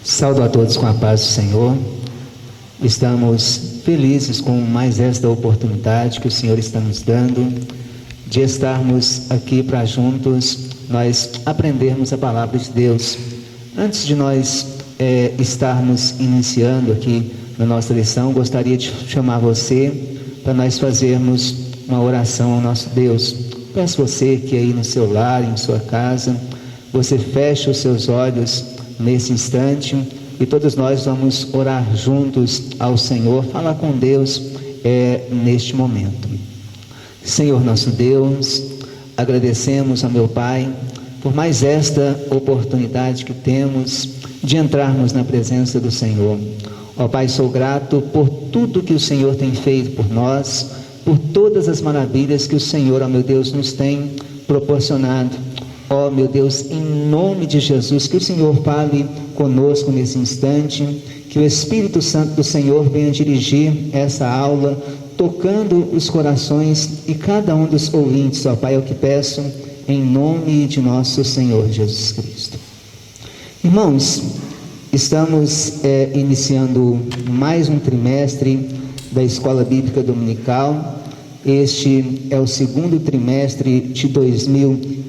Saúdo a todos com a paz do Senhor. Estamos felizes com mais esta oportunidade que o Senhor está nos dando de estarmos aqui para juntos nós aprendermos a palavra de Deus. Antes de nós estarmos iniciando aqui na nossa lição, gostaria de chamar você para nós fazermos uma oração ao nosso Deus. Peço você que aí no seu lar, em sua casa, você feche os seus olhos nesse instante e todos nós vamos orar juntos ao Senhor, falar com Deus neste momento. Senhor nosso Deus, agradecemos a meu Pai por mais esta oportunidade que temos de entrarmos na presença do Senhor. Ó Pai, sou grato por tudo que o Senhor tem feito por nós, por todas as maravilhas que o Senhor, ó meu Deus, nos tem proporcionado. Ó meu Deus, em nome de Jesus, que o Senhor fale conosco nesse instante, que o Espírito Santo do Senhor venha dirigir essa aula, tocando os corações e cada um dos ouvintes. Ó Pai, é o que peço em nome de nosso Senhor Jesus Cristo. Irmãos, estamos iniciando mais um trimestre da Escola Bíblica Dominical. Este é o segundo trimestre de 2020.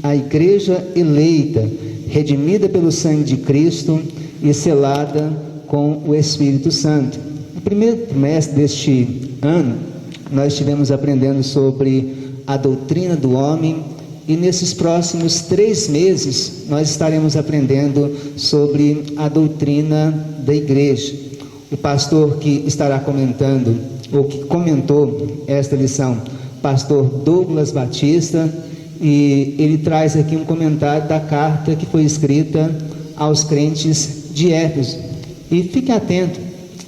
A igreja eleita, redimida pelo sangue de Cristo e selada com o Espírito Santo. No primeiro trimestre deste ano, nós estivemos aprendendo sobre a doutrina do homem, e nesses próximos 3 meses nós estaremos aprendendo sobre a doutrina da igreja. O pastor que estará comentando, ou que comentou esta lição, pastor Douglas Batista, e ele traz aqui um comentário da carta que foi escrita aos crentes de Éfeso. E fique atento,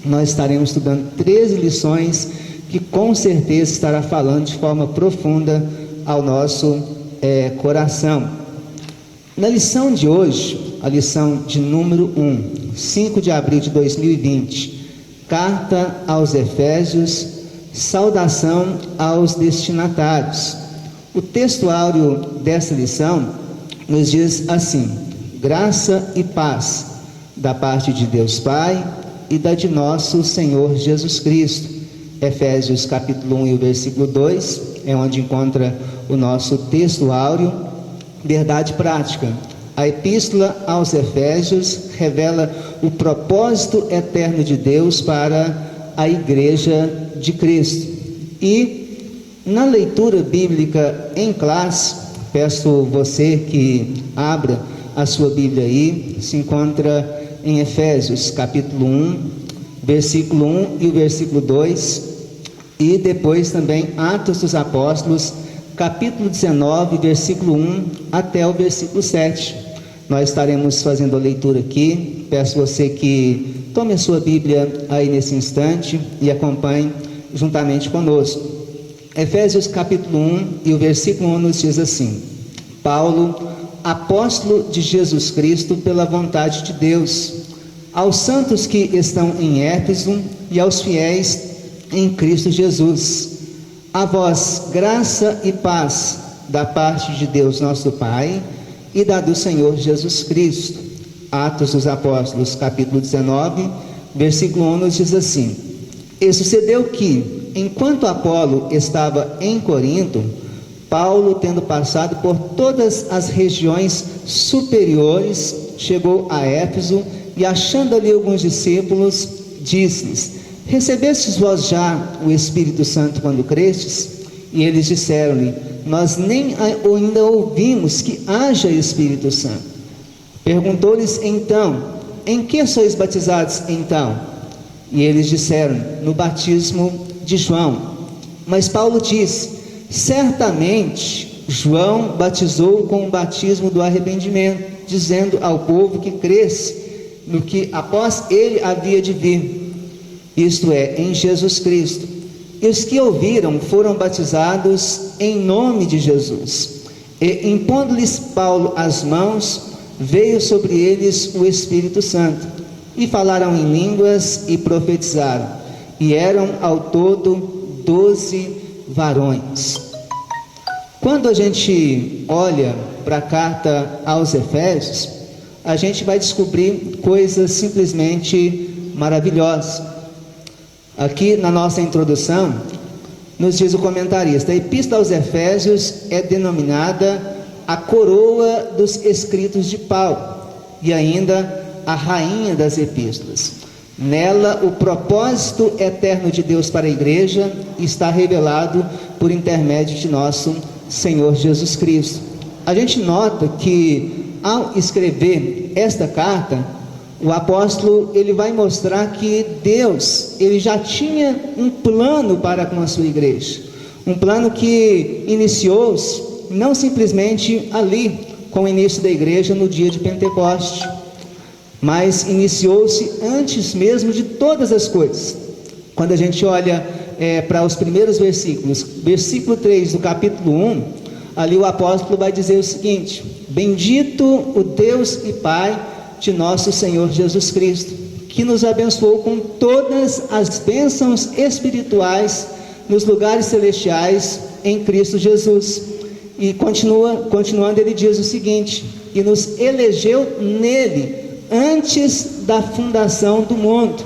nós estaremos estudando 13 lições que com certeza estará falando de forma profunda ao nosso coração. Na lição de hoje, a lição de número 1, 5 de abril de 2020, carta aos Efésios, saudação aos destinatários. O texto áureo dessa lição nos diz assim: graça e paz da parte de Deus Pai e da de nosso Senhor Jesus Cristo. Efésios capítulo 1 e o versículo 2 é onde encontra o nosso texto áureo. Verdade prática: a epístola aos Efésios revela o propósito eterno de Deus para a igreja de Cristo. E na leitura bíblica em classe, peço você que abra a sua Bíblia aí, se encontra em Efésios capítulo 1, versículo 1 e o versículo 2, e depois também Atos dos Apóstolos, capítulo 19, versículo 1 até o versículo 7. Nós estaremos fazendo a leitura aqui. Peço você que tome a sua Bíblia aí nesse instante e acompanhe juntamente conosco. Efésios capítulo 1 e o versículo 1 nos diz assim: Paulo, apóstolo de Jesus Cristo pela vontade de Deus, aos santos que estão em Éfeso e aos fiéis em Cristo Jesus, a vós graça e paz da parte de Deus nosso Pai e da do Senhor Jesus Cristo. Atos dos Apóstolos capítulo 19, versículo 1 nos diz assim: E sucedeu que, enquanto Apolo estava em Corinto, Paulo, tendo passado por todas as regiões superiores, chegou a Éfeso e, achando ali alguns discípulos, disse-lhes: Recebestes vós já o Espírito Santo quando crestes? E eles disseram-lhe: Nós nem ainda ouvimos que haja Espírito Santo. Perguntou-lhes então: Em que sois batizados então? E eles disseram: No batismo de João. Mas Paulo disse: Certamente João batizou com o batismo do arrependimento, dizendo ao povo que cresce no que após ele havia de vir, isto é, em Jesus Cristo. E os que ouviram foram batizados em nome de Jesus. E impondo-lhes Paulo as mãos, veio sobre eles o Espírito Santo, e falaram em línguas e profetizaram. E eram ao todo 12 varões. Quando a gente olha para a carta aos Efésios, a gente vai descobrir coisas simplesmente maravilhosas. Aqui na nossa introdução, nos diz o comentarista: a Epístola aos Efésios é denominada a coroa dos escritos de Paulo e ainda a rainha das epístolas. Nela, o propósito eterno de Deus para a igreja está revelado por intermédio de nosso Senhor Jesus Cristo. A gente nota que, ao escrever esta carta, o apóstolo ele vai mostrar que Deus ele já tinha um plano para com a sua igreja, um plano que iniciou-se não simplesmente ali com o início da igreja no dia de Pentecoste, mas iniciou-se antes mesmo de todas as coisas. Quando a gente olha para os primeiros versículos, versículo 3 do capítulo 1, ali o apóstolo vai dizer o seguinte: bendito o Deus e Pai de nosso Senhor Jesus Cristo, que nos abençoou com todas as bênçãos espirituais nos lugares celestiais em Cristo Jesus. E continuando ele diz o seguinte: e nos elegeu nele antes da fundação do mundo,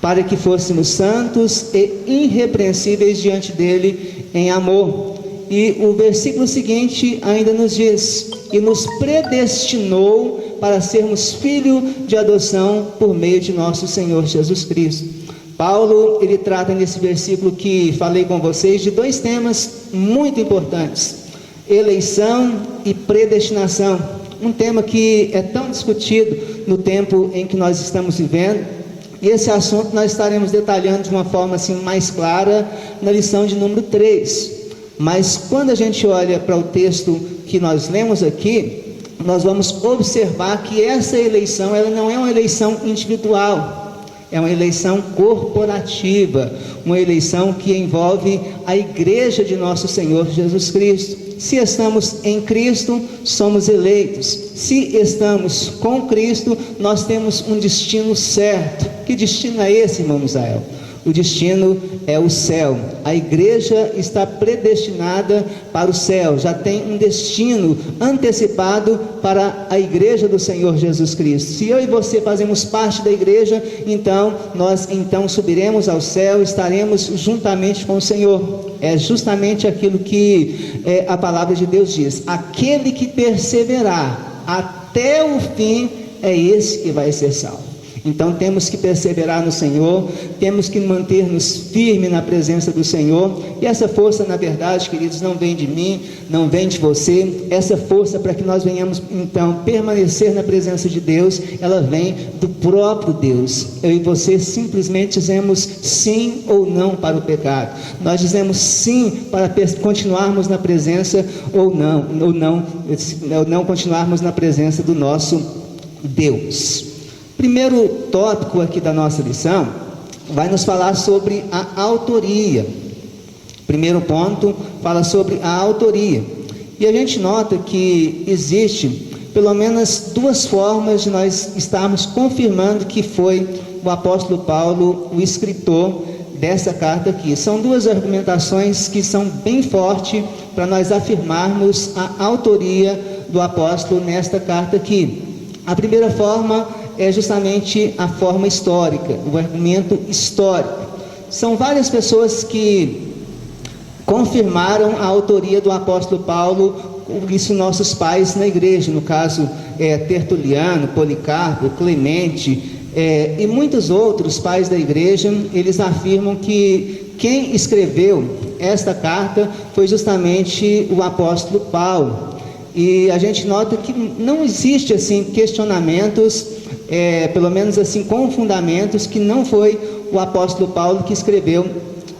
para que fôssemos santos e irrepreensíveis diante dele em amor. E o versículo seguinte ainda nos diz: e nos predestinou para sermos filhos de adoção por meio de nosso Senhor Jesus Cristo. Paulo, ele trata nesse versículo que falei com vocês de dois temas muito importantes: eleição e predestinação, um tema que é tão discutido no tempo em que nós estamos vivendo, e esse assunto nós estaremos detalhando de uma forma assim mais clara na lição de número 3. Mas quando a gente olha para o texto que nós lemos aqui, nós vamos observar que essa eleição ela não é uma eleição individual, é uma eleição corporativa, uma eleição que envolve a igreja de nosso Senhor Jesus Cristo. Se estamos em Cristo, somos eleitos. Se estamos com Cristo, nós temos um destino certo. Que destino é esse, irmão Misael? O destino é o céu. A igreja está predestinada para o céu, já tem um destino antecipado para a igreja do Senhor Jesus Cristo. Se eu e você fazemos parte da igreja, nós subiremos ao céu, estaremos juntamente com o Senhor. É justamente aquilo que a palavra de Deus diz: aquele que perseverar até o fim, é esse que vai ser salvo. Então temos que perseverar no Senhor, temos que manter-nos firmes na presença do Senhor, e essa força, na verdade, queridos, não vem de mim, não vem de você. Essa força para que nós venhamos então permanecer na presença de Deus, ela vem do próprio Deus. Eu e você simplesmente dizemos sim ou não para o pecado, nós dizemos sim para continuarmos na presença ou não continuarmos na presença do nosso Deus. Primeiro tópico aqui da nossa lição vai nos falar sobre a autoria. Primeiro ponto fala sobre a autoria. E a gente nota que existe pelo menos duas formas de nós estarmos confirmando que foi o apóstolo Paulo o escritor dessa carta aqui. São duas argumentações que são bem fortes para nós afirmarmos a autoria do apóstolo nesta carta aqui. A primeira forma é justamente a forma histórica, o argumento histórico. São várias pessoas que confirmaram a autoria do apóstolo Paulo, isso nossos pais na igreja, no caso Tertuliano, Policarpo, Clemente, e muitos outros pais da igreja. Eles afirmam que quem escreveu esta carta foi justamente o apóstolo Paulo. E a gente nota que não existe assim questionamentos, pelo menos assim com fundamentos, que não foi o apóstolo Paulo que escreveu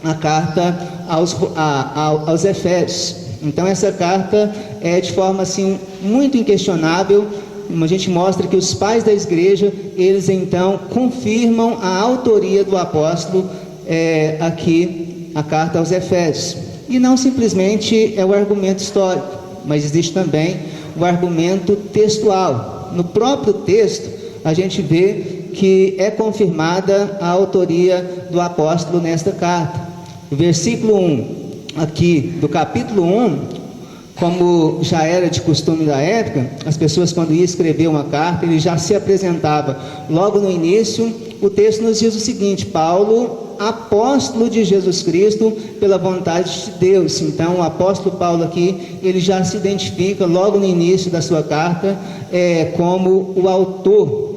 a carta aos Efésios. Então essa carta é de forma assim muito inquestionável. A gente mostra que os pais da igreja, eles então confirmam a autoria do apóstolo aqui, a carta aos Efésios. E não simplesmente é o argumento histórico, mas existe também o argumento textual. No próprio texto a gente vê que é confirmada a autoria do apóstolo nesta carta. O versículo 1 aqui do capítulo 1 Como já era de costume da época, as pessoas, quando iam escrever uma carta, ele já se apresentava. Logo no início, o texto nos diz o seguinte: Paulo, apóstolo de Jesus Cristo, pela vontade de Deus. Então, o apóstolo Paulo aqui, ele já se identifica logo no início da sua carta como o autor.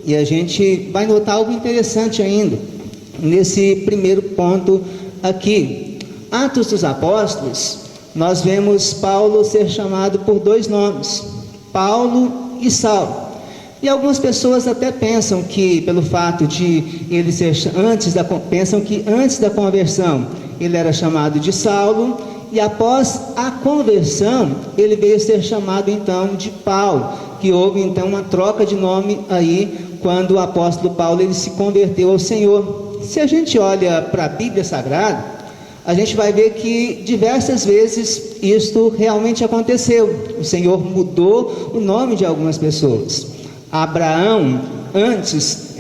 E a gente vai notar algo interessante ainda, nesse primeiro ponto aqui. Atos dos Apóstolos, nós vemos Paulo ser chamado por dois nomes, Paulo e Saulo. E algumas pessoas até pensam que, pelo fato de ele ser pensam que antes da conversão ele era chamado de Saulo, e após a conversão ele veio ser chamado então de Paulo, que houve então uma troca de nome aí quando o apóstolo Paulo ele se converteu ao Senhor. Se a gente olha para a Bíblia Sagrada, a gente vai ver que diversas vezes isto realmente aconteceu. O Senhor mudou o nome de algumas pessoas. Abraão, antes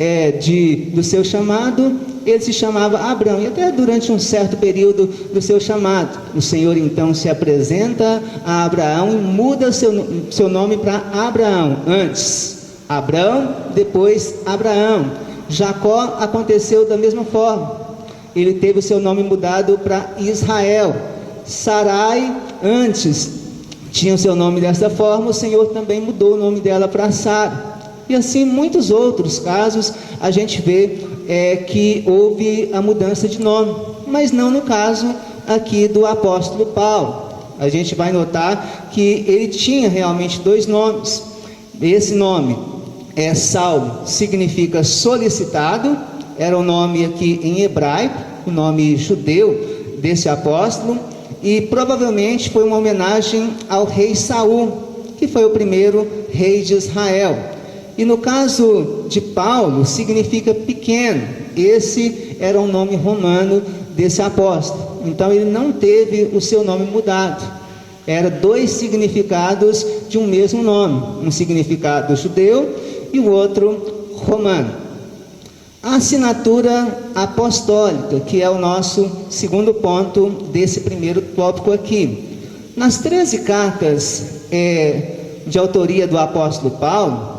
do seu chamado, ele se chamava Abrão, e até durante um certo período do seu chamado, o Senhor então se apresenta a Abraão e muda seu nome para Abraão. Antes Abrão, depois Abraão. Jacó aconteceu da mesma forma, ele teve o seu nome mudado para Israel. Sarai, antes tinha o seu nome dessa forma, o Senhor também mudou o nome dela para Sara. E assim muitos outros casos a gente vê que houve a mudança de nome, mas não no caso aqui do apóstolo Paulo. A gente vai notar que ele tinha realmente dois nomes. Esse nome Saulo, significa solicitado, era o nome aqui em hebraico, o nome judeu desse apóstolo, e provavelmente foi uma homenagem ao rei Saul, que foi o primeiro rei de Israel. E no caso de Paulo, significa pequeno. Esse era o nome romano desse apóstolo. Então ele não teve o seu nome mudado. Era dois significados de um mesmo nome, um significado judeu e o outro romano. A assinatura apostólica, que é o nosso segundo ponto desse primeiro tópico aqui. Nas 13 cartas de autoria do apóstolo Paulo,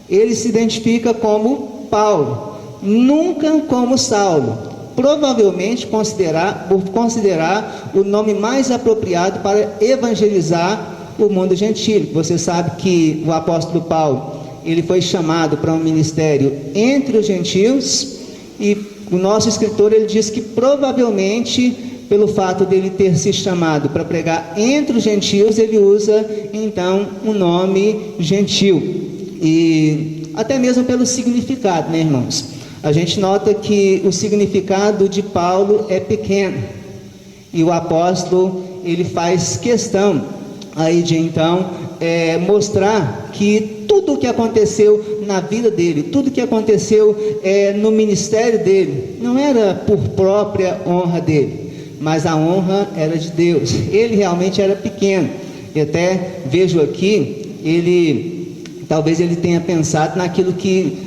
ele se identifica como Paulo, nunca como Saulo, provavelmente por considerar o nome mais apropriado para evangelizar o mundo gentil. Você sabe que o apóstolo Paulo, ele foi chamado para um ministério entre os gentios, e o nosso escritor ele diz que provavelmente pelo fato dele ter se chamado para pregar entre os gentios, ele usa então o nome gentil, e até mesmo pelo significado, né, irmãos? A gente nota que o significado de Paulo é pequeno, e o apóstolo ele faz questão aí de então mostrar que tudo o que aconteceu na vida dele, tudo o que aconteceu no ministério dele, não era por própria honra dele, mas a honra era de Deus. Ele realmente era pequeno. E até vejo aqui, talvez ele tenha pensado naquilo que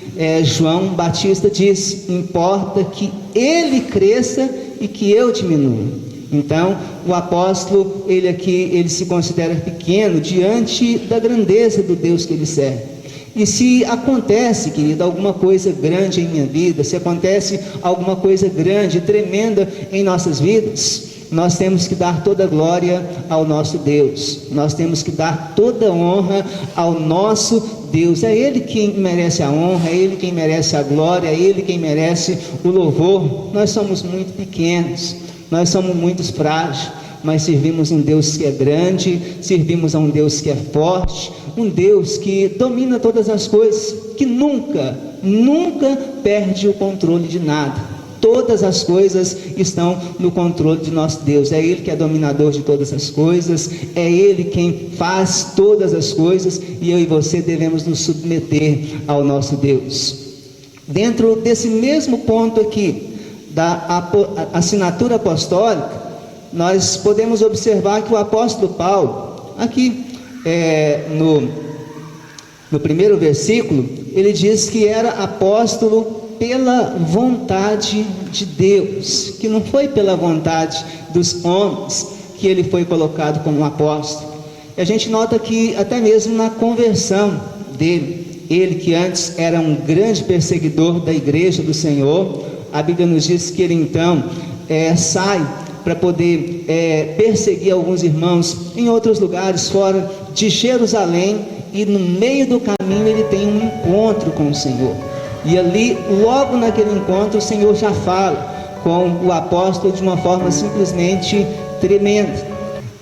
João Batista disse: importa que ele cresça e que eu diminua. Então o apóstolo, ele se considera pequeno diante da grandeza do Deus que ele serve. E se acontece, querido, alguma coisa grande em minha vida, se acontece alguma coisa grande, tremenda em nossas vidas, nós temos que dar toda a glória ao nosso Deus, nós temos que dar toda a honra ao nosso Deus. É Ele quem merece a honra, é Ele quem merece a glória, é Ele quem merece o louvor. Nós somos muito pequenos, nós somos muito frágeis, mas servimos um Deus que é grande, servimos a um Deus que é forte, um Deus que domina todas as coisas, que nunca perde o controle de nada. Todas as coisas estão no controle de nosso Deus. É Ele que é dominador de todas as coisas, é Ele quem faz todas as coisas, e eu e você devemos nos submeter ao nosso Deus. Dentro desse mesmo ponto aqui, da assinatura apostólica, nós podemos observar que o apóstolo Paulo, aqui no primeiro versículo, ele diz que era apóstolo pela vontade de Deus, que não foi pela vontade dos homens que ele foi colocado como apóstolo. E a gente nota que até mesmo na conversão dele, ele que antes era um grande perseguidor da igreja do Senhor, a Bíblia nos diz que ele então sai para poder perseguir alguns irmãos em outros lugares fora de Jerusalém, e no meio do caminho ele tem um encontro com o Senhor, e ali logo naquele encontro o Senhor já fala com o apóstolo de uma forma simplesmente tremenda.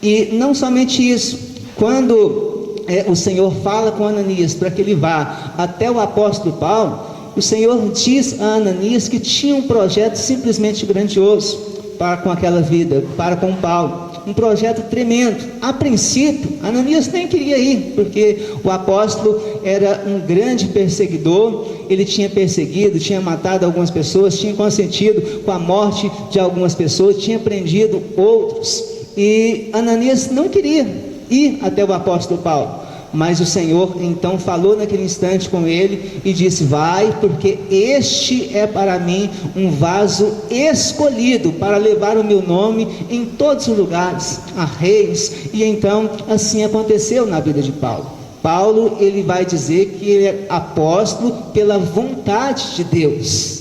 E não somente isso, quando o Senhor fala com Ananias para que ele vá até o apóstolo Paulo, o Senhor diz a Ananias que tinha um projeto simplesmente grandioso para com aquela vida, para com Paulo, um projeto tremendo. A princípio, Ananias nem queria ir, porque o apóstolo era um grande perseguidor, ele tinha perseguido, tinha matado algumas pessoas, tinha consentido com a morte de algumas pessoas, tinha prendido outros, e Ananias não queria ir até o apóstolo Paulo. Mas o Senhor então falou naquele instante com ele e disse: vai, porque este é para mim um vaso escolhido para levar o meu nome em todos os lugares, a reis. E então assim aconteceu na vida de Paulo. Paulo, ele vai dizer que ele é apóstolo pela vontade de Deus.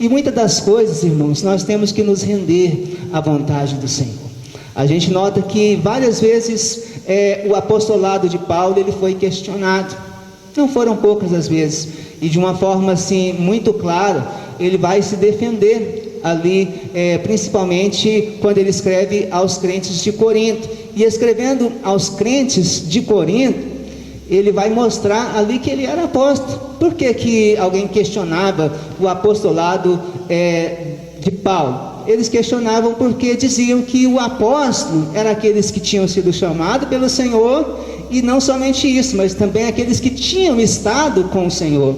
E muitas das coisas, irmãos, nós temos que nos render à vontade do Senhor. A gente nota que várias vezes o apostolado de Paulo ele foi questionado, não foram poucas as vezes, e de uma forma assim muito clara ele vai se defender ali, principalmente quando ele escreve aos crentes de Corinto. E escrevendo aos crentes de Corinto, ele vai mostrar ali que ele era apóstolo. Por que alguém questionava o apostolado de Paulo? Eles questionavam porque diziam que o apóstolo era aqueles que tinham sido chamados pelo Senhor, e não somente isso, mas também aqueles que tinham estado com o Senhor.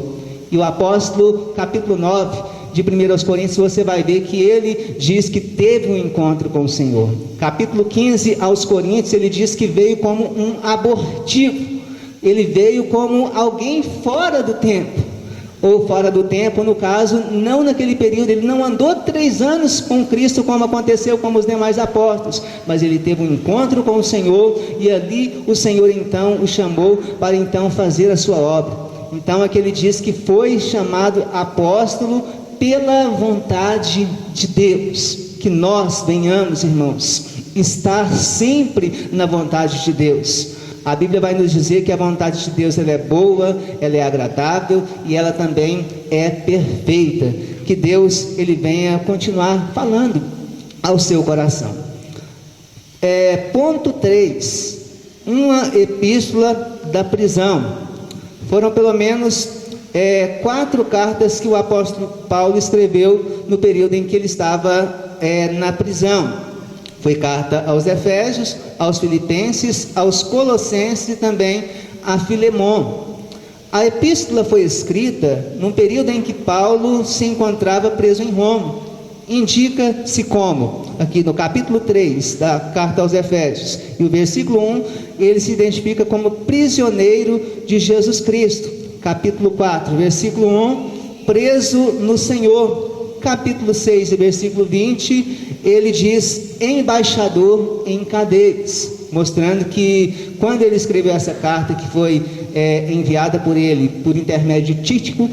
E o apóstolo, capítulo 9 de 1 Coríntios, você vai ver que ele diz que teve um encontro com o Senhor. Capítulo 15 aos Coríntios, ele diz que veio como um abortivo, ele veio como alguém fora do tempo, ou fora do tempo, no caso, não naquele período. Ele não andou 3 anos com Cristo como aconteceu com os demais apóstolos, mas ele teve um encontro com o Senhor, e ali o Senhor então o chamou para então fazer a sua obra. Então aqui ele diz que foi chamado apóstolo pela vontade de Deus. Que nós venhamos, irmãos, estar sempre na vontade de Deus. A Bíblia vai nos dizer que a vontade de Deus ela é boa, ela é agradável e ela também é perfeita. Que Deus ele venha continuar falando ao seu coração. Ponto 3, uma epístola da prisão. Foram pelo menos 4 cartas que o apóstolo Paulo escreveu no período em que ele estava na prisão. Foi carta aos Efésios, aos Filipenses, aos Colossenses e também a Filemon. A epístola foi escrita num período em que Paulo se encontrava preso em Roma. Indica-se como, aqui no capítulo 3 da carta aos Efésios, e o versículo 1, ele se identifica como prisioneiro de Jesus Cristo. Capítulo 4, versículo 1, preso no Senhor. Capítulo 6, versículo 20, ele diz embaixador em cadeias, mostrando que quando ele escreveu essa carta, que foi enviada por ele, por intermédio de Tíquico,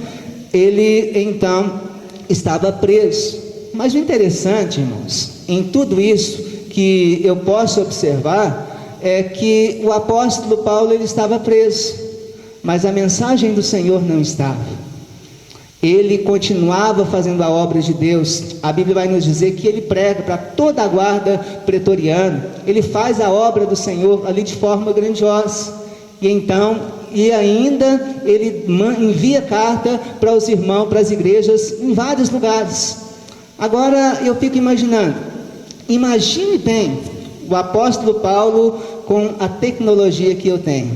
ele então estava preso. Mas o interessante, irmãos, em tudo isso que eu posso observar, é que o apóstolo Paulo ele estava preso, mas a mensagem do Senhor não estava. Ele continuava fazendo a obra de Deus. A Bíblia vai nos dizer que ele prega para toda a guarda pretoriana, ele faz a obra do Senhor ali de forma grandiosa, e ainda ele envia carta para os irmãos, para as igrejas em vários lugares. Agora eu fico imaginando, imagine bem o apóstolo Paulo com a tecnologia que eu tenho,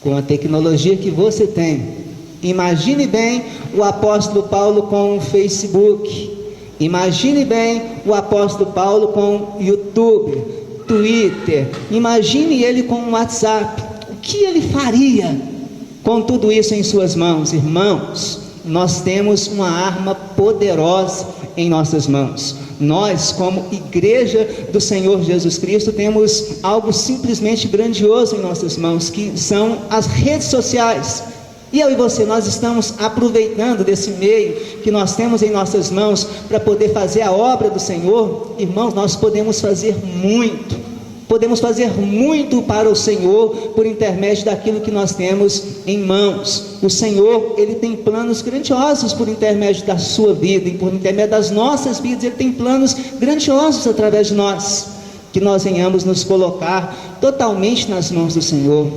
com a tecnologia que você tem. Imagine bem o apóstolo Paulo com o Facebook. Imagine bem o apóstolo Paulo com o YouTube, Twitter. Imagine ele com o WhatsApp. O que ele faria com tudo isso em suas mãos? Irmãos, nós temos uma arma poderosa em nossas mãos. Nós, como igreja do Senhor Jesus Cristo, temos algo simplesmente grandioso em nossas mãos, que são as redes sociais. E eu e você, nós estamos aproveitando desse meio que nós temos em nossas mãos para poder fazer a obra do Senhor. Irmãos, nós podemos fazer muito para o Senhor por intermédio daquilo que nós temos em mãos. O Senhor, Ele tem planos grandiosos por intermédio da sua vida e por intermédio das nossas vidas. Ele tem planos grandiosos através de nós, que nós venhamos nos colocar totalmente nas mãos do Senhor,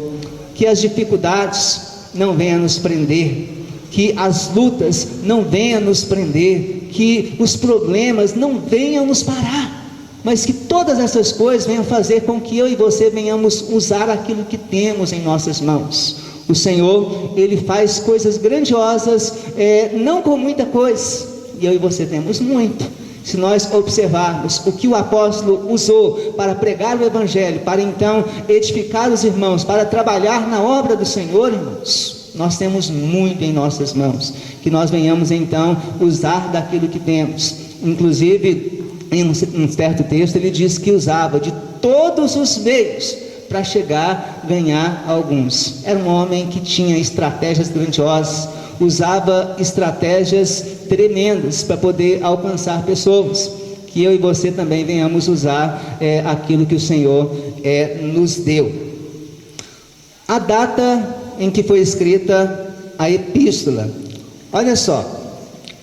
que as dificuldades não venham nos prender, que as lutas não venham nos prender, que os problemas não venham nos parar, mas que todas essas coisas venham fazer com que eu e você venhamos usar aquilo que temos em nossas mãos. O Senhor, Ele faz coisas grandiosas, não com muita coisa, e eu e você temos muito. Se nós observarmos o que o apóstolo usou para pregar o Evangelho, para então edificar os irmãos, para trabalhar na obra do Senhor, irmãos, nós temos muito em nossas mãos, que nós venhamos então usar daquilo que temos. Inclusive, em um certo texto, ele diz que usava de todos os meios para chegar a ganhar alguns. Era um homem que tinha estratégias grandiosas, usava estratégias tremendas para poder alcançar pessoas. Que eu e você também venhamos usar aquilo que o Senhor nos deu. A data em que foi escrita a epístola, olha só,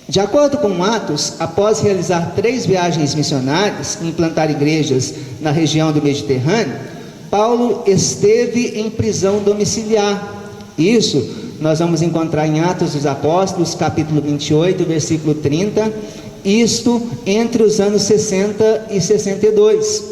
de acordo com Atos, após realizar 3 viagens missionárias e implantar igrejas na região do Mediterrâneo, Paulo esteve em prisão domiciliar. Isso nós vamos encontrar em Atos dos Apóstolos, capítulo 28, versículo 30, isto entre os anos 60 e 62,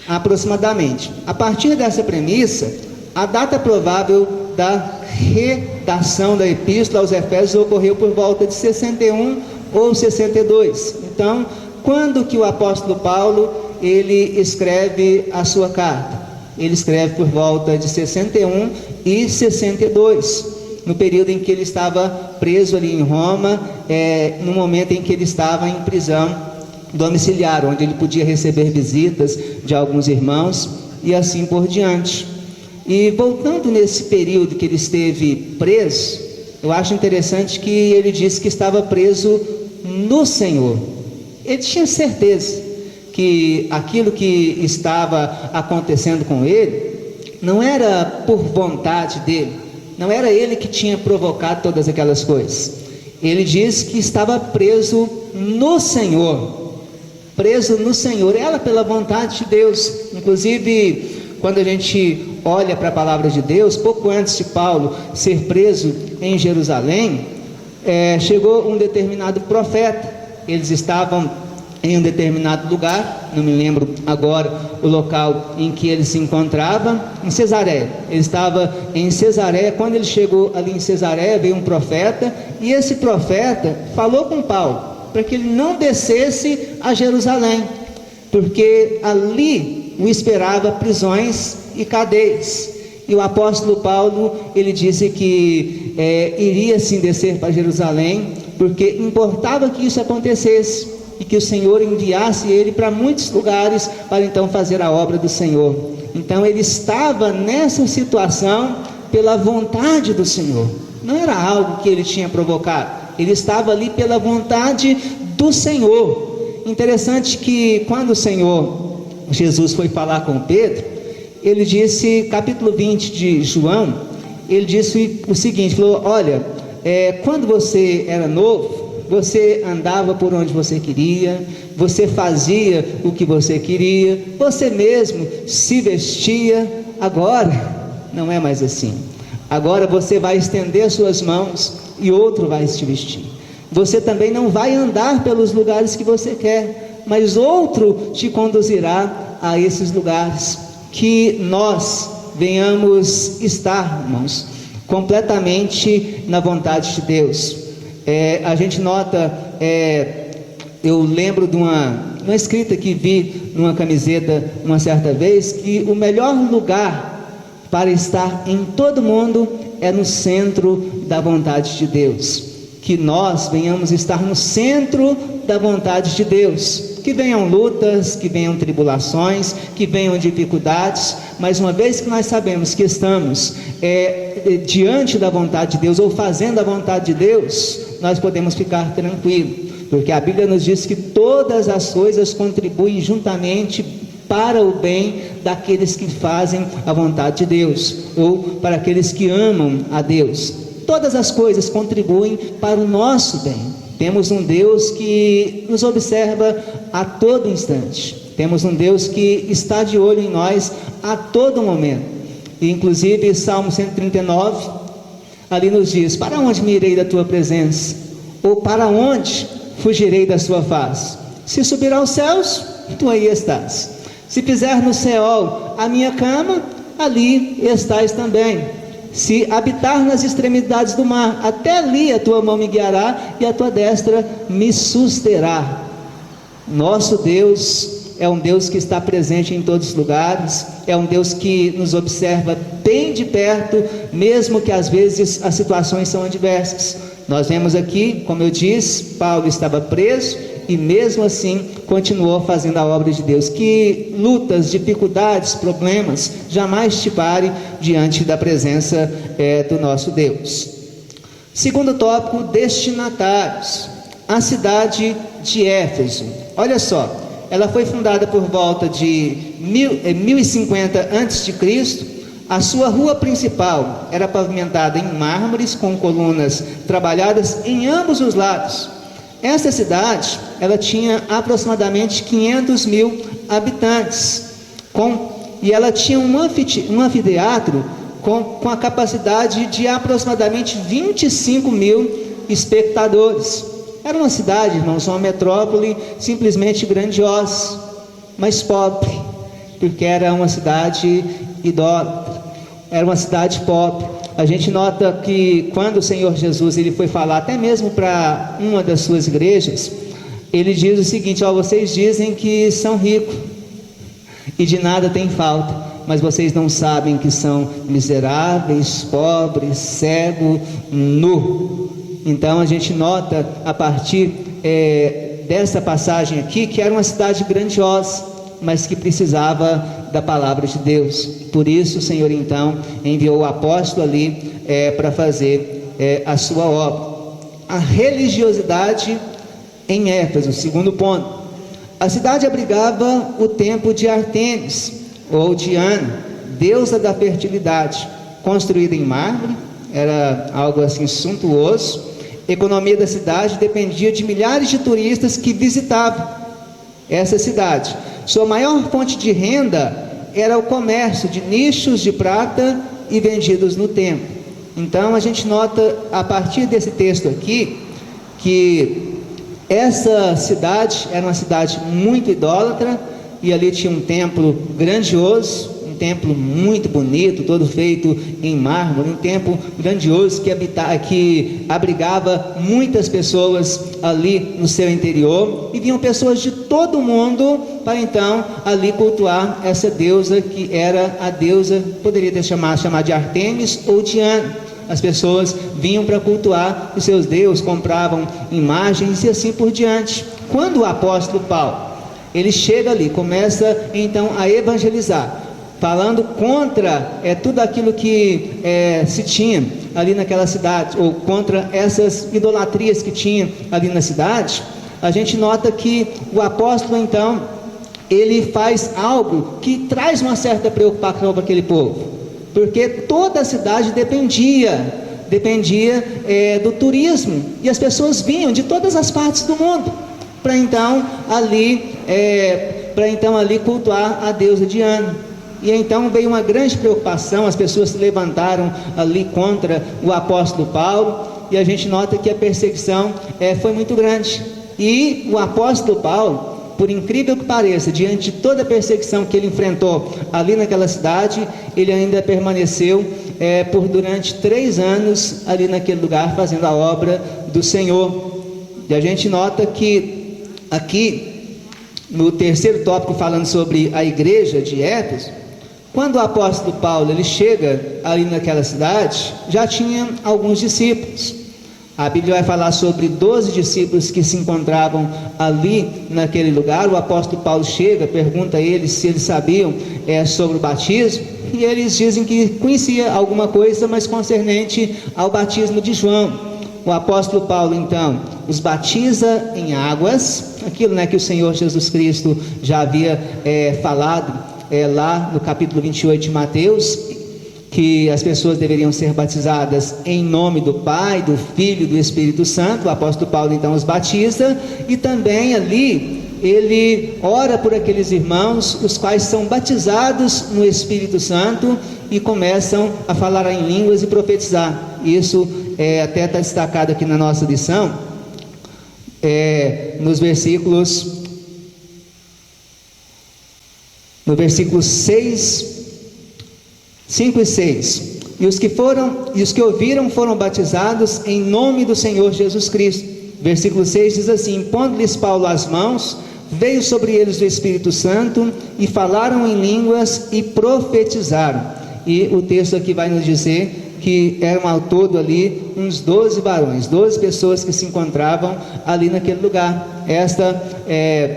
aproximadamente. A partir dessa premissa, a data provável da redação da epístola aos Efésios ocorreu por volta de 61 ou 62. Então, quando que o apóstolo Paulo, ele escreve a sua carta? Ele escreve por volta de 61 e 62. No período em que ele estava preso ali em Roma, no momento em que ele estava em prisão domiciliar, onde ele podia receber visitas de alguns irmãos e assim por diante. E voltando nesse período que ele esteve preso, eu acho interessante que ele disse que estava preso no Senhor. Ele tinha certeza que aquilo que estava acontecendo com ele não era por vontade dele, não era ele que tinha provocado todas aquelas coisas. Ele diz que estava preso no Senhor, ela pela vontade de Deus. Inclusive, quando a gente olha para a palavra de Deus, pouco antes de Paulo ser preso em Jerusalém, chegou um determinado profeta. Eles estavam em um determinado lugar, não me lembro agora o local em que ele se encontrava, em Cesareia. Ele estava em Cesareia. Quando ele chegou ali em Cesareia, veio um profeta, e esse profeta falou com Paulo para que ele não descesse a Jerusalém, porque ali o esperava prisões e cadeias. E o apóstolo Paulo, ele disse que iria sim descer para Jerusalém, porque importava que isso acontecesse, e que o Senhor enviasse ele para muitos lugares, para então fazer a obra do Senhor. Então ele estava nessa situação pela vontade do Senhor, não era algo que ele tinha provocado, ele estava ali pela vontade do Senhor. Interessante que quando o Senhor Jesus foi falar com Pedro, ele disse, capítulo 20 de João, ele disse o seguinte, falou: olha, quando você era novo, você andava por onde você queria, você fazia o que você queria, você mesmo se vestia. Agora não é mais assim. Agora você vai estender suas mãos e outro vai te vestir. Você também não vai andar pelos lugares que você quer, mas outro te conduzirá a esses lugares. Que nós venhamos estar, irmãos, completamente na vontade de Deus. A gente nota, eu lembro de uma escrita que vi numa camiseta uma certa vez, que o melhor lugar para estar em todo mundo é no centro da vontade de Deus. Que nós venhamos estar no centro da vontade de Deus. que venham lutas, que venham tribulações, que venham dificuldades, mas uma vez que nós sabemos que estamos diante da vontade de Deus, ou fazendo a vontade de Deus, nós podemos ficar tranquilos, porque a Bíblia nos diz que todas as coisas contribuem juntamente para o bem daqueles que fazem a vontade de Deus, ou para aqueles que amam a Deus. Todas as coisas contribuem para o nosso bem. Temos um Deus que nos observa a todo instante. Temos um Deus que está de olho em nós a todo momento. E, inclusive, Salmo 139, ali nos diz: para onde me irei da tua presença? Ou para onde fugirei da sua face? Se subir aos céus, tu aí estás. Se fizer no Seol a minha cama, ali estás também. Se habitar nas extremidades do mar, até ali a tua mão me guiará e a tua destra me susterá. Nosso Deus é um Deus que está presente em todos os lugares, é um Deus que nos observa bem de perto, mesmo que às vezes as situações são adversas. Nós vemos aqui, como eu disse, Paulo estava preso e mesmo assim continuou fazendo a obra de Deus. Que lutas, dificuldades, problemas jamais te pare diante da presença do nosso Deus. Segundo tópico, destinatários. A cidade de Éfeso, olha só, ela foi fundada por volta de 1050 a.C. A sua rua principal era pavimentada em mármores com colunas trabalhadas em ambos os lados. Essa cidade, ela tinha aproximadamente 500 mil habitantes, e ela tinha um anfiteatro com a capacidade de aproximadamente 25 mil espectadores. Era uma cidade, irmãos, uma metrópole simplesmente grandiosa, mas pobre, porque era uma cidade idólatra, era uma cidade pobre. A gente nota que quando o Senhor Jesus ele foi falar até mesmo para uma das suas igrejas, ele diz o seguinte: vocês dizem que são ricos e de nada tem falta, mas vocês não sabem que são miseráveis, pobres, cegos, nu. Então a gente nota a partir dessa passagem aqui que era uma cidade grandiosa, mas que precisava da palavra de Deus. Por isso o Senhor então enviou o apóstolo ali para fazer a sua obra. A religiosidade em Éfeso, segundo ponto. A cidade abrigava o templo de Ártemis ou Diana, deusa da fertilidade, construída em mármore, era algo assim suntuoso. A economia da cidade dependia de milhares de turistas que visitavam essa cidade. Sua maior fonte de renda era o comércio de nichos de prata e vendidos no templo. Então a gente nota a partir desse texto aqui que essa cidade era uma cidade muito idólatra, e ali tinha um templo grandioso, um templo muito bonito, todo feito em mármore, um templo grandioso que abrigava muitas pessoas ali no seu interior, e vinham pessoas de todo o mundo para então ali cultuar essa deusa, que era a deusa, poderia ter chamar de Ártemis ou Diana. As pessoas vinham para cultuar os seus deuses, compravam imagens e assim por diante. Quando o apóstolo Paulo ele chega ali, começa então a evangelizar, falando contra tudo aquilo que se tinha ali naquela cidade, ou contra essas idolatrias que tinha ali na cidade, a gente nota que o apóstolo então ele faz algo que traz uma certa preocupação para aquele povo, porque toda a cidade dependia do turismo, e as pessoas vinham de todas as partes do mundo para então ali cultuar a deusa Diana. E então veio uma grande preocupação, as pessoas se levantaram ali contra o apóstolo Paulo, e a gente nota que a perseguição foi muito grande. E o apóstolo Paulo, por incrível que pareça, diante de toda a perseguição que ele enfrentou ali naquela cidade, ele ainda permaneceu durante 3 anos ali naquele lugar, fazendo a obra do Senhor. E a gente nota que aqui no terceiro tópico, falando sobre a igreja de Éfeso, quando o apóstolo Paulo ele chega ali naquela cidade, já tinha alguns discípulos, A Bíblia vai falar sobre 12 discípulos que se encontravam ali naquele lugar. O apóstolo Paulo chega, pergunta a eles se eles sabiam sobre o batismo, e eles dizem que conhecia alguma coisa, mas concernente ao batismo de João. O apóstolo Paulo então os batiza em águas, aquilo que o Senhor Jesus Cristo já havia falado lá no capítulo 28 de Mateus, que as pessoas deveriam ser batizadas em nome do Pai, do Filho e do Espírito Santo. O apóstolo Paulo então os batiza, e também ali ele ora por aqueles irmãos, os quais são batizados no Espírito Santo e começam a falar em línguas e profetizar. Isso até está destacado aqui na nossa lição, nos versículos 5 e 6, e os que ouviram foram batizados em nome do Senhor Jesus Cristo. Versículo 6 diz assim: impondo-lhes Paulo as mãos, veio sobre eles o Espírito Santo, e falaram em línguas e profetizaram. E o texto aqui vai nos dizer que eram ao todo ali uns 12 varões, 12 pessoas que se encontravam ali naquele lugar. Esta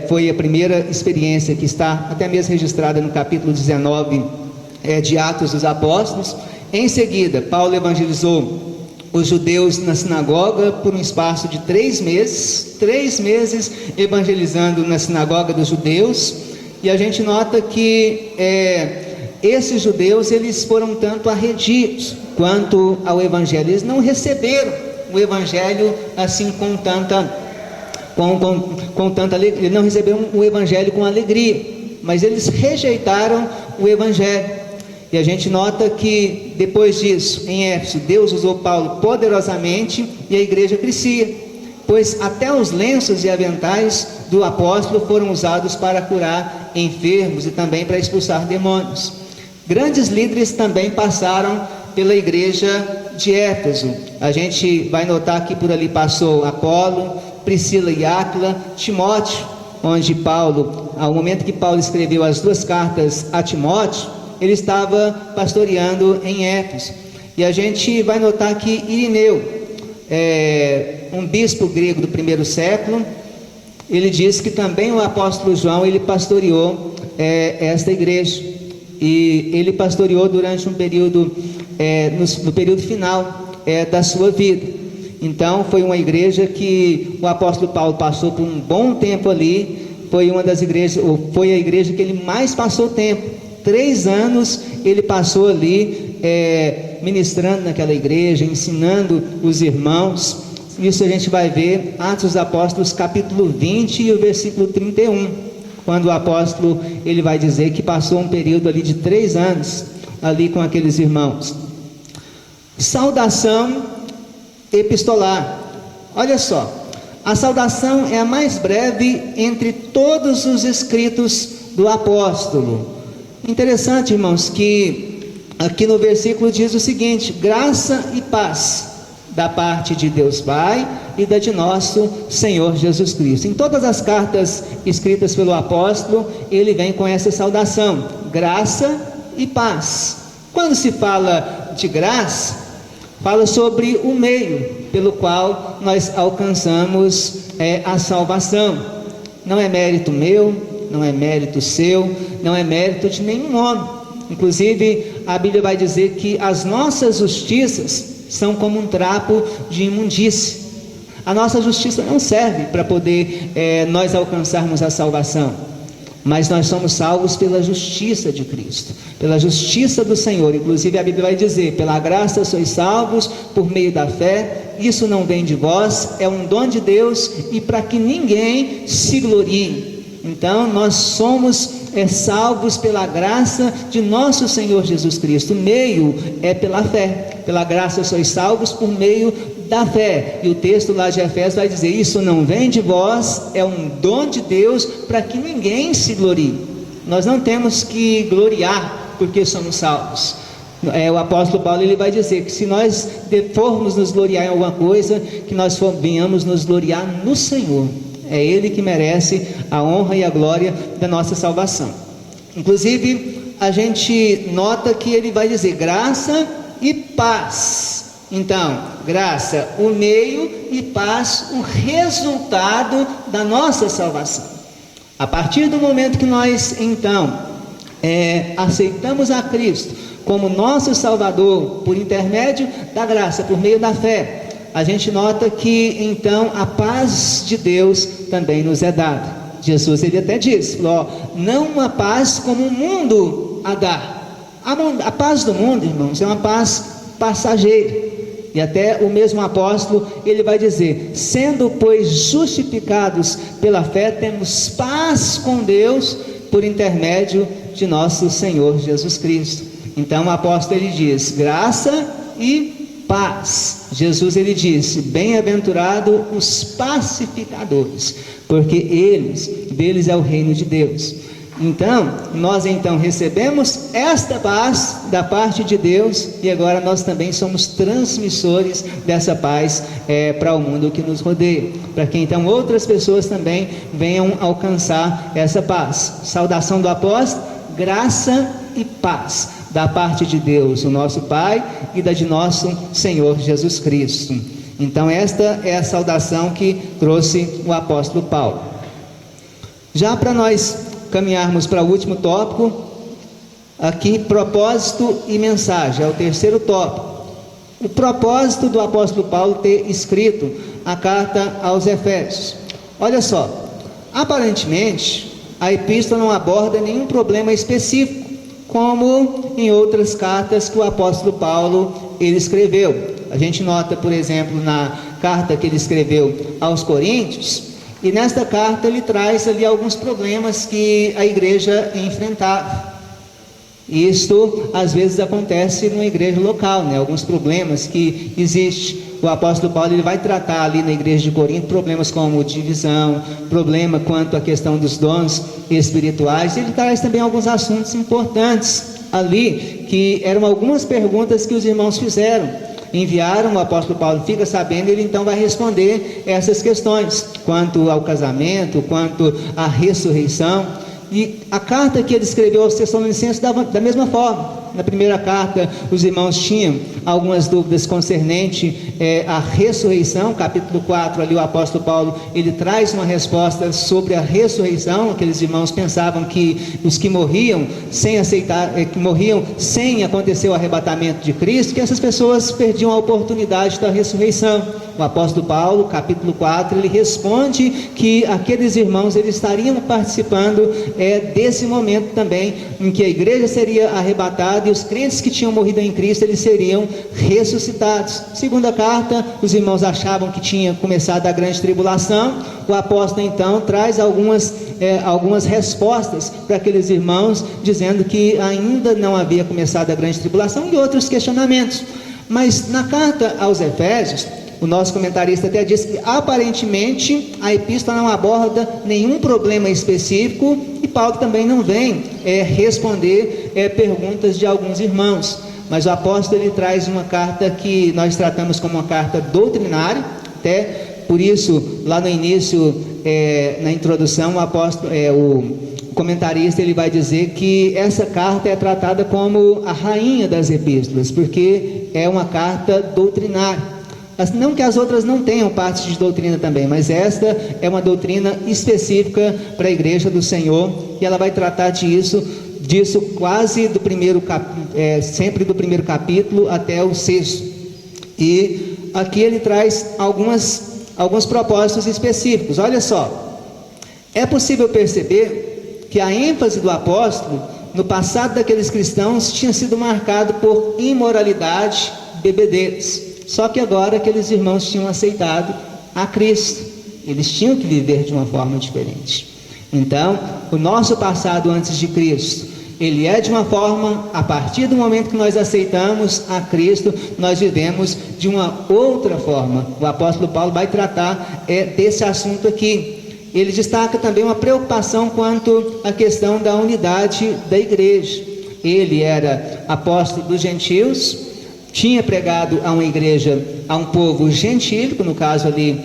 foi a primeira experiência, que está até mesmo registrada no capítulo 19 de Atos dos Apóstolos. Em seguida, Paulo evangelizou os judeus na sinagoga por um espaço de 3 meses evangelizando na sinagoga dos judeus. E a gente nota que esses judeus, eles foram tanto arredios quanto ao evangelho. Eles não receberam o evangelho assim com tanta alegria. Eles não receberam o evangelho com alegria, mas eles rejeitaram o evangelho. E a gente nota que depois disso, em Éfeso, Deus usou Paulo poderosamente e a igreja crescia, pois até os lenços e aventais do apóstolo foram usados para curar enfermos e também para expulsar demônios. Grandes líderes também passaram pela igreja de Éfeso. A gente vai notar que por ali passou Apolo, Priscila e Áquila, Timóteo, onde Paulo, ao momento que Paulo escreveu as 2 cartas a Timóteo, ele estava pastoreando em Éfeso. E a gente vai notar que Irineu, um bispo grego do 1º século, ele diz que também o apóstolo João, ele pastoreou esta igreja, e ele pastoreou durante um período, no período final da sua vida. Então foi uma igreja que o apóstolo Paulo passou por um bom tempo ali. Foi uma das igrejas, ou foi a igreja que ele mais passou tempo. 3 anos ele passou ali ministrando naquela igreja, ensinando os irmãos. Isso a gente vai ver Atos dos Apóstolos capítulo 20 e o versículo 31, quando o apóstolo ele vai dizer que passou um período ali de 3 anos ali com aqueles irmãos. Saudação epistolar. Olha só, a saudação é a mais breve entre todos os escritos do apóstolo. Interessante, irmãos, que aqui no versículo diz o seguinte: graça e paz da parte de Deus Pai e da de nosso Senhor Jesus Cristo. Em todas as cartas escritas pelo apóstolo, ele vem com essa saudação: graça e paz. Quando se fala de graça, fala sobre o meio pelo qual nós alcançamos a salvação. Não é mérito meu, não é mérito seu, não é mérito de nenhum homem. Inclusive a Bíblia vai dizer que as nossas justiças são como um trapo de imundície. A nossa justiça não serve para poder nós alcançarmos a salvação, mas nós somos salvos pela justiça de Cristo, pela justiça do Senhor. Inclusive a Bíblia vai dizer: pela graça sois salvos por meio da fé. Isso não vem de vós, é um dom de Deus, e para que ninguém se glorie. Então nós somos salvos pela graça de nosso Senhor Jesus Cristo. O meio é pela fé. Pela graça sois salvos por meio da fé. E o texto lá de Efésios vai dizer: isso não vem de vós, é um dom de Deus, para que ninguém se glorie. Nós não temos que gloriar porque somos salvos. O apóstolo Paulo ele vai dizer que se nós formos nos gloriar em alguma coisa, que nós venhamos nos gloriar no Senhor. É Ele que merece a honra e a glória da nossa salvação. Inclusive a gente nota que ele vai dizer graça e paz. Então, graça, o meio, e paz, o resultado da nossa salvação. A partir do momento que nós, então, aceitamos a Cristo como nosso Salvador, por intermédio da graça, por meio da fé, a gente nota que, então, a paz de Deus também nos é dada. Jesus, ele até disse, não uma paz como o mundo a dá. A paz do mundo, irmãos, é uma paz passageira. E até o mesmo apóstolo, ele vai dizer, sendo pois justificados pela fé, temos paz com Deus por intermédio de nosso Senhor Jesus Cristo. Então o apóstolo, ele diz, graça e paz. Jesus, ele disse, bem-aventurado os pacificadores, porque deles é o reino de Deus. Então, nós recebemos esta paz da parte de Deus, e agora nós também somos transmissores dessa paz para o mundo que nos rodeia, para que então outras pessoas também venham alcançar essa paz. Saudação do apóstolo, graça e paz da parte de Deus, o nosso Pai, e da de nosso Senhor Jesus Cristo. Então esta é a saudação que trouxe o apóstolo Paulo. Já para nós caminharmos para o último tópico, aqui, propósito e mensagem, é o terceiro tópico. O propósito do apóstolo Paulo ter escrito a carta aos Efésios. Olha só, aparentemente a epístola não aborda nenhum problema específico, como em outras cartas que o apóstolo Paulo ele escreveu. A gente nota, por exemplo, na carta que ele escreveu aos Coríntios, e nesta carta ele traz ali alguns problemas que a igreja enfrentava. Isto às vezes acontece numa igreja local, alguns problemas que existem. O apóstolo Paulo ele vai tratar ali na igreja de Corinto problemas como divisão, problema quanto à questão dos dons espirituais. Ele traz também alguns assuntos importantes ali, que eram algumas perguntas que os irmãos fizeram. Enviaram, o apóstolo Paulo fica sabendo, ele então vai responder essas questões, quanto ao casamento, quanto à ressurreição. E a carta que ele escreveu aos Tessalonicenses da mesma forma. Na primeira carta, os irmãos tinham algumas dúvidas concernente à ressurreição. Capítulo 4, ali o apóstolo Paulo, ele traz uma resposta sobre a ressurreição. Aqueles irmãos pensavam que os que morriam sem aceitar, que morriam sem acontecer o arrebatamento de Cristo, que essas pessoas perdiam a oportunidade da ressurreição. O apóstolo Paulo, capítulo 4, ele responde que aqueles irmãos eles estariam participando desse momento também, em que a igreja seria arrebatada e os crentes que tinham morrido em Cristo, eles seriam ressuscitados. Segunda carta, os irmãos achavam que tinha começado a grande tribulação. O apóstolo então traz algumas respostas para aqueles irmãos, dizendo que ainda não havia começado a grande tribulação, e outros questionamentos. Mas na carta aos Efésios, o nosso comentarista até diz que aparentemente a epístola não aborda nenhum problema específico, e Paulo também não vem responder perguntas de alguns irmãos. Mas o apóstolo ele traz uma carta que nós tratamos como uma carta doutrinária. Até por isso, lá no início, na introdução, o apóstolo, o comentarista ele vai dizer que essa carta é tratada como a rainha das epístolas, porque é uma carta doutrinária. Não que as outras não tenham parte de doutrina também, mas esta é uma doutrina específica para a igreja do Senhor, e ela vai tratar disso quase sempre do primeiro capítulo até o 6º. E aqui ele traz alguns propósitos específicos. Olha só, é possível perceber que a ênfase do apóstolo no passado daqueles cristãos tinha sido marcado por imoralidade, bebedeiros. Só que agora aqueles irmãos tinham aceitado a Cristo, eles tinham que viver de uma forma diferente. Então, o nosso passado antes de Cristo, ele é de uma forma. A partir do momento que nós aceitamos a Cristo, nós vivemos de uma outra forma. O apóstolo Paulo vai tratar desse assunto aqui. Ele destaca também uma preocupação quanto à questão da unidade da igreja. Ele era apóstolo dos gentios, tinha pregado a uma igreja, a um povo gentílico, no caso ali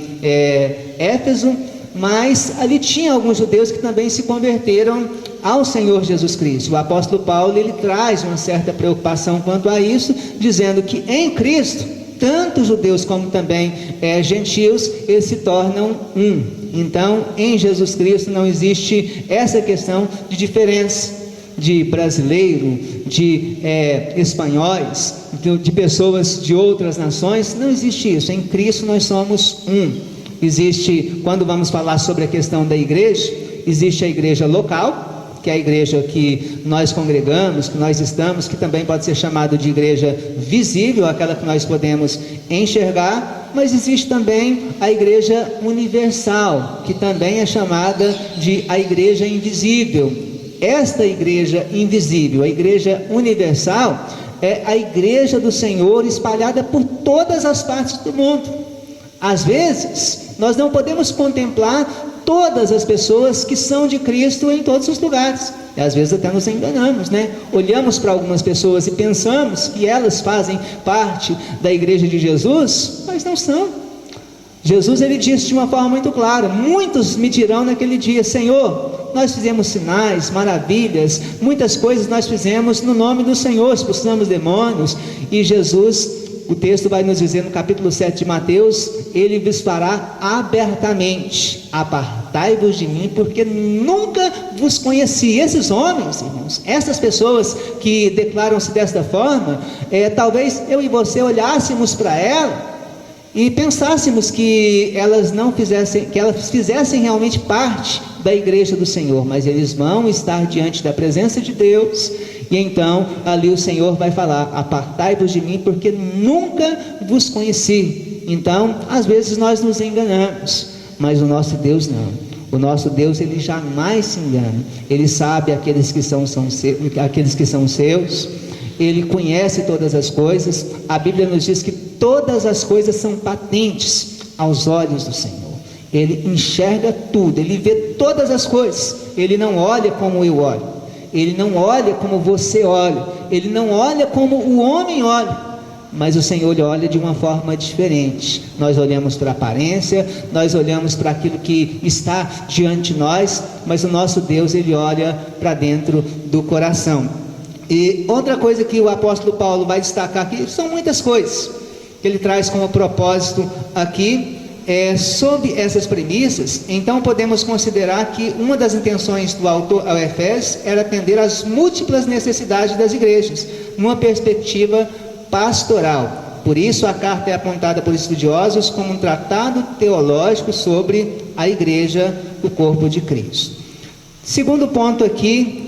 Éfeso, mas ali tinha alguns judeus que também se converteram ao Senhor Jesus Cristo. O apóstolo Paulo ele traz uma certa preocupação quanto a isso, dizendo que em Cristo tanto judeus como também gentios, eles se tornam um. Então, em Jesus Cristo não existe essa questão de diferença, de brasileiro, de espanhóis, de pessoas de outras nações. Não existe isso. Em Cristo nós somos um. Existe, quando vamos falar sobre a questão da igreja, existe a igreja local, que é a igreja que nós congregamos, que nós estamos, que também pode ser chamado de igreja visível, aquela que nós podemos enxergar. Mas existe também a igreja universal, que também é chamada de a igreja invisível. Esta igreja invisível, a igreja universal, é a igreja do Senhor espalhada por todas as partes do mundo. Às vezes, nós não podemos contemplar todas as pessoas que são de Cristo em todos os lugares. E às vezes até nos enganamos, né? Olhamos para algumas pessoas e pensamos que elas fazem parte da igreja de Jesus, mas não são. Jesus, ele disse de uma forma muito clara: muitos me dirão naquele dia: Senhor, nós fizemos sinais, maravilhas, muitas coisas nós fizemos no nome do Senhor, expulsamos demônios. E Jesus, o texto vai nos dizer no capítulo 7 de Mateus, ele vos fará abertamente: apartai-vos de mim, porque nunca vos conheci. Esses homens, irmãos, essas pessoas que declaram-se desta forma, talvez eu e você olhássemos para ela e pensássemos que elas fizessem realmente parte da igreja do Senhor, mas eles vão estar diante da presença de Deus, e então ali o Senhor vai falar: apartai-vos de mim, porque nunca vos conheci. Então, às vezes nós nos enganamos, mas o nosso Deus não. O nosso Deus, ele jamais se engana. Ele sabe aqueles que são seus. Ele conhece todas as coisas. A Bíblia nos diz que todas as coisas são patentes aos olhos do Senhor. Ele enxerga tudo, ele vê todas as coisas. Ele não olha como eu olho, ele não olha como você olha, ele não olha como o homem olha, mas o Senhor olha de uma forma diferente. Nós olhamos para a aparência, nós olhamos para aquilo que está diante de nós, mas o nosso Deus, ele olha para dentro do coração. E outra coisa que o apóstolo Paulo vai destacar aqui, são muitas coisas que ele traz como propósito aqui, sob essas premissas. Então podemos considerar que uma das intenções do autor ao Efésios era atender às múltiplas necessidades das igrejas, numa perspectiva pastoral. Por isso a carta é apontada por estudiosos como um tratado teológico sobre a igreja, o corpo de Cristo. Segundo ponto aqui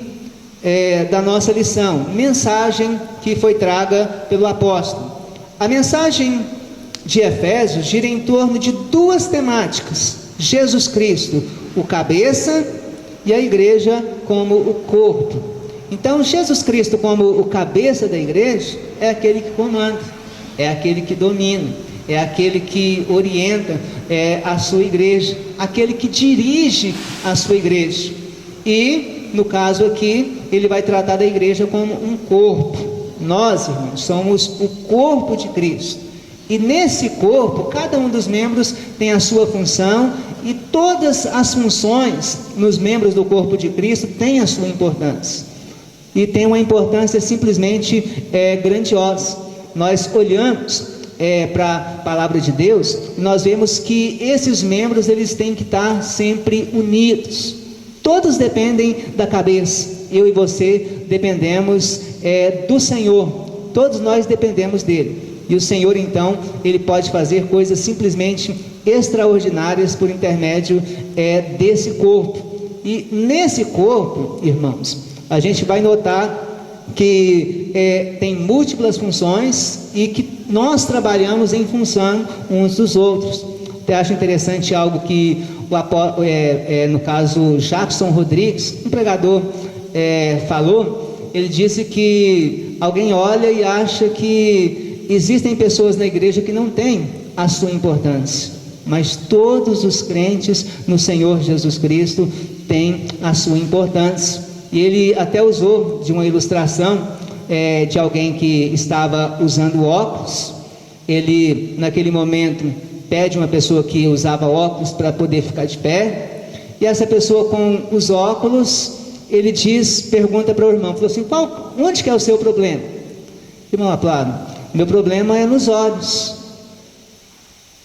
da nossa lição, mensagem que foi traga pelo apóstolo. A mensagem de Efésios gira em torno de duas temáticas: Jesus Cristo, o cabeça, e a igreja como o corpo. Então, Jesus Cristo como o cabeça da igreja é aquele que comanda, é aquele que domina, é aquele que orienta a sua igreja, aquele que dirige a sua igreja. E, no caso aqui, ele vai tratar da igreja como um corpo. Nós, irmãos, somos o corpo de Cristo. E nesse corpo, cada um dos membros tem a sua função, e todas as funções nos membros do corpo de Cristo têm a sua importância. E tem uma importância simplesmente grandiosa. Nós olhamos para a palavra de Deus, nós vemos que esses membros, eles têm que estar sempre unidos. Todos dependem da cabeça. Eu e você dependemos do Senhor. Todos nós dependemos dele. E o Senhor, então, ele pode fazer coisas simplesmente extraordinárias por intermédio desse corpo. E nesse corpo, irmãos, a gente vai notar que tem múltiplas funções e que nós trabalhamos em função uns dos outros. Até acho interessante algo que no caso Jackson Rodrigues, um pregador, falou. Ele disse que alguém olha e acha que existem pessoas na igreja que não têm a sua importância, mas todos os crentes no Senhor Jesus Cristo têm a sua importância. E ele até usou de uma ilustração de alguém que estava usando óculos. Ele, naquele momento, pede uma pessoa que usava óculos para poder ficar de pé, e essa pessoa com os óculos, ele pergunta para o irmão, falou assim: onde que é o seu problema? Irmão Aplado, meu problema é nos olhos.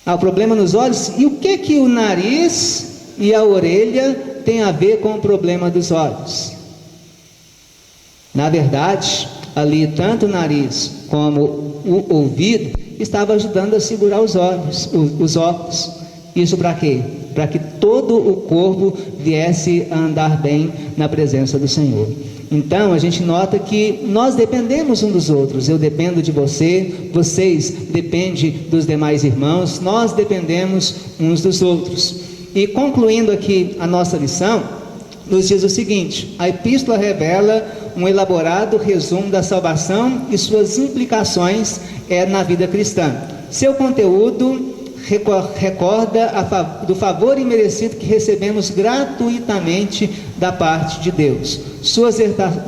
Há o problema nos olhos. E o que o nariz e a orelha tem a ver com o problema dos olhos? Na verdade, ali tanto o nariz como o ouvido estava ajudando a segurar os óculos. Isso para quê? Para que todo o corpo viesse a andar bem na presença do Senhor. Então a gente nota que nós dependemos uns dos outros. Eu dependo de você, vocês dependem dos demais irmãos, nós dependemos uns dos outros. E concluindo aqui a nossa lição, nos diz o seguinte: a epístola revela um elaborado resumo da salvação e suas implicações na vida cristã. Seu conteúdo recorda do favor imerecido que recebemos gratuitamente da parte de Deus. Suas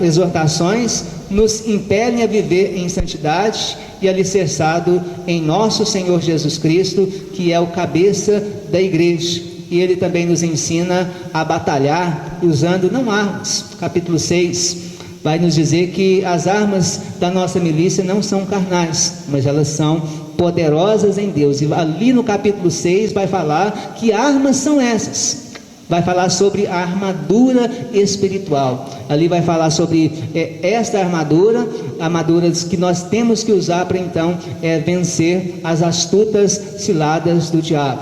exortações nos impelem a viver em santidade e alicerçado em nosso Senhor Jesus Cristo, que é o cabeça da igreja. E ele também nos ensina a batalhar usando não armas. Capítulo 6 vai nos dizer que as armas da nossa milícia não são carnais, mas elas são poderosas em Deus. E ali no capítulo 6 vai falar que armas são essas. Vai falar sobre a armadura espiritual. Ali vai falar sobre esta armadura que nós temos que usar para então vencer as astutas ciladas do diabo.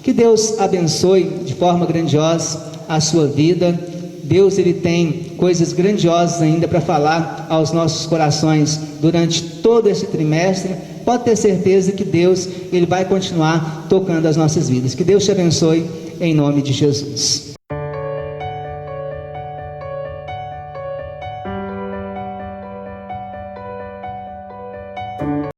Que Deus abençoe de forma grandiosa a sua vida. Deus, ele tem coisas grandiosas ainda para falar aos nossos corações durante todo esse trimestre. Pode ter certeza que Deus, ele vai continuar tocando as nossas vidas. Que Deus te abençoe em nome de Jesus.